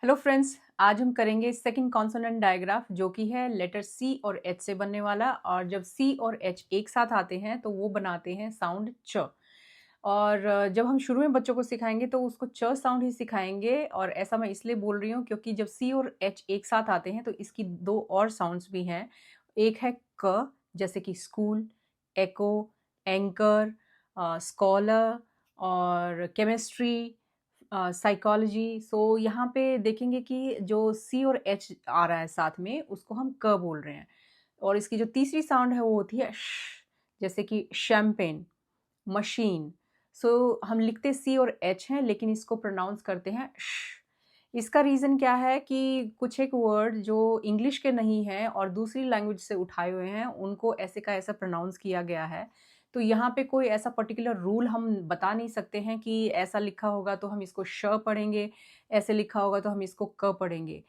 Hello friends, आज हम करेंगे सेकंड कॉन्सोनेंट डायग्राफ जो कि है लेटर सी और एच से बनने वाला। और जब सी और एच एक साथ आते हैं तो वो बनाते हैं साउंड च। और जब हम शुरू में बच्चों को सिखाएंगे तो उसको च साउंड ही सिखाएंगे। और ऐसा मैं इसलिए बोल रही हूँ क्योंकि जब सी और एच एक साथ आते हैं तो इसकी दो और साउंड्स भी हैं। एक है क, जैसे कि स्कूल, एको, एंकर, स्कॉलर और केमिस्ट्री, साइकोलॉजी। सो यहाँ पे देखेंगे कि जो सी और एच आ रहा है साथ में उसको हम क बोल रहे हैं। और इसकी जो तीसरी साउंड है वो होती है श, जैसे कि शैम्पेन, मशीन। सो हम लिखते सी और एच हैं लेकिन इसको प्रोनाउंस करते हैं श। इसका रीज़न क्या है कि कुछ एक वर्ड जो इंग्लिश के नहीं हैं और दूसरी लैंग्वेज से उठाए हुए हैं उनको ऐसे का ऐसा प्रोनाउंस किया गया है। तो यहाँ पे कोई ऐसा पर्टिकुलर रूल हम बता नहीं सकते हैं कि ऐसा लिखा होगा तो हम इसको श पढ़ेंगे, ऐसे लिखा होगा तो हम इसको क पढ़ेंगे।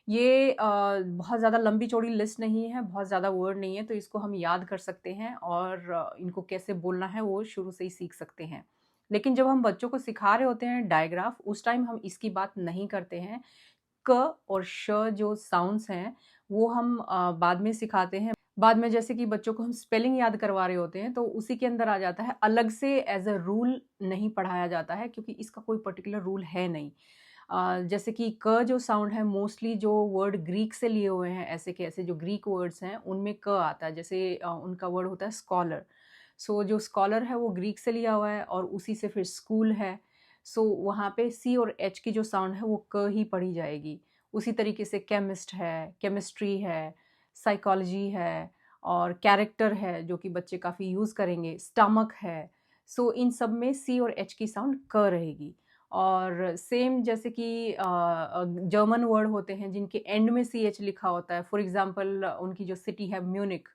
ये बहुत ज़्यादा लंबी चौड़ी लिस्ट नहीं है, बहुत ज़्यादा वर्ड नहीं है, तो इसको हम याद कर सकते हैं और इनको कैसे बोलना है वो शुरू से ही सीख सकते हैं। लेकिन जब हम बच्चों को सिखा रहे होते हैं डायग्राफ, उस टाइम हम इसकी बात नहीं करते हैं। क और श जो साउंड्स हैं वो हम बाद में सिखाते हैं। बाद में जैसे कि बच्चों को हम स्पेलिंग याद करवा रहे होते हैं तो उसी के अंदर आ जाता है, अलग से एज अ रूल नहीं पढ़ाया जाता है क्योंकि इसका कोई पर्टिकुलर रूल है नहीं। जैसे कि क जो साउंड है मोस्टली जो वर्ड ग्रीक से लिए हुए हैं, ऐसे के ऐसे जो ग्रीक वर्ड्स हैं उनमें क आता है। जैसे उनका वर्ड होता है स्कॉलर। सो जो स्कॉलर है वो ग्रीक से लिया हुआ है और उसी से फिर स्कूल है। सो वहाँ पे सी और एच की जो साउंड है वो क ही पढ़ी जाएगी। उसी तरीके से केमिस्ट है, केमिस्ट्री है, साइकोलॉजी है और कैरेक्टर है जो कि बच्चे काफ़ी यूज़ करेंगे, स्टमक है। सो इन सब में सी और एच की साउंड क रहेगी। और सेम जैसे कि जर्मन वर्ड होते हैं जिनके एंड में सी एच लिखा होता है। फॉर एग्जांपल उनकी जो सिटी है म्यूनिक,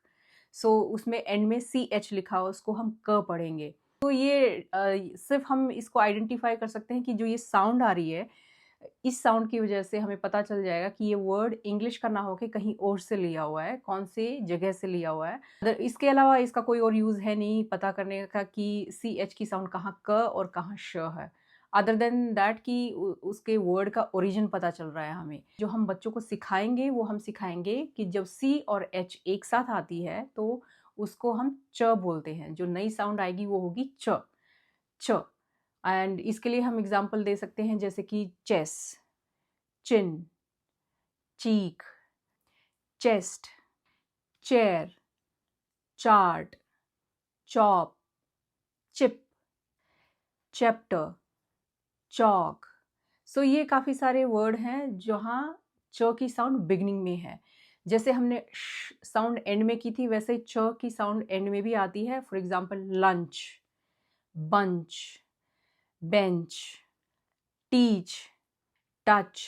सो उसमें एंड में सी एच लिखा हो उसको हम क पढ़ेंगे। तो ये सिर्फ हम इसको आइडेंटिफाई कर सकते हैं कि जो ये साउंड आ रही है, इस साउंड की वजह से हमें पता चल जाएगा कि ये वर्ड इंग्लिश का ना होके कहीं और से लिया हुआ है, कौन से जगह से लिया हुआ है। इसके अलावा इसका कोई और यूज़ है नहीं पता करने का कि सी एच की साउंड कहाँ क और कहाँ श है। अदर देन दैट कि उसके वर्ड का ओरिजिन पता चल रहा है हमें। जो हम बच्चों को सिखाएंगे वो हम सिखाएंगे कि जब सी और एच एक साथ आती है तो उसको हम च बोलते हैं। जो नई साउंड आएगी वो होगी च, च। एंड इसके लिए हम एग्जांपल दे सकते हैं जैसे कि chess, chin, cheek, chest, chair, chart, chop, chip, chapter, chalk. So ये काफ़ी सारे वर्ड हैं जहाँ च की साउंड बिगनिंग में है। जैसे हमने श साउंड एंड में की थी वैसे च की साउंड एंड में भी आती है। For example lunch, bunch, bench, teach, touch,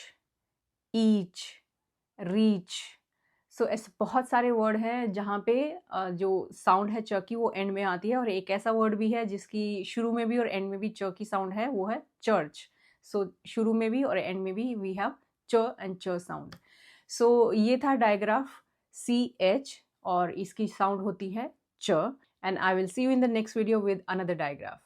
each, reach. So ऐसे बहुत सारे वर्ड हैं जहाँ पे जो साउंड है च की वो एंड में आती है। और एक ऐसा वर्ड भी है जिसकी शुरू में भी और एंड में भी च की साउंड है, वो है चर्च। सो शुरू में भी और एंड में भी वी हैव च एंड च साउंड। सो ये था डायग्राफ सी एच और इसकी साउंड होती है च। And I will see you in the next video with another digraph.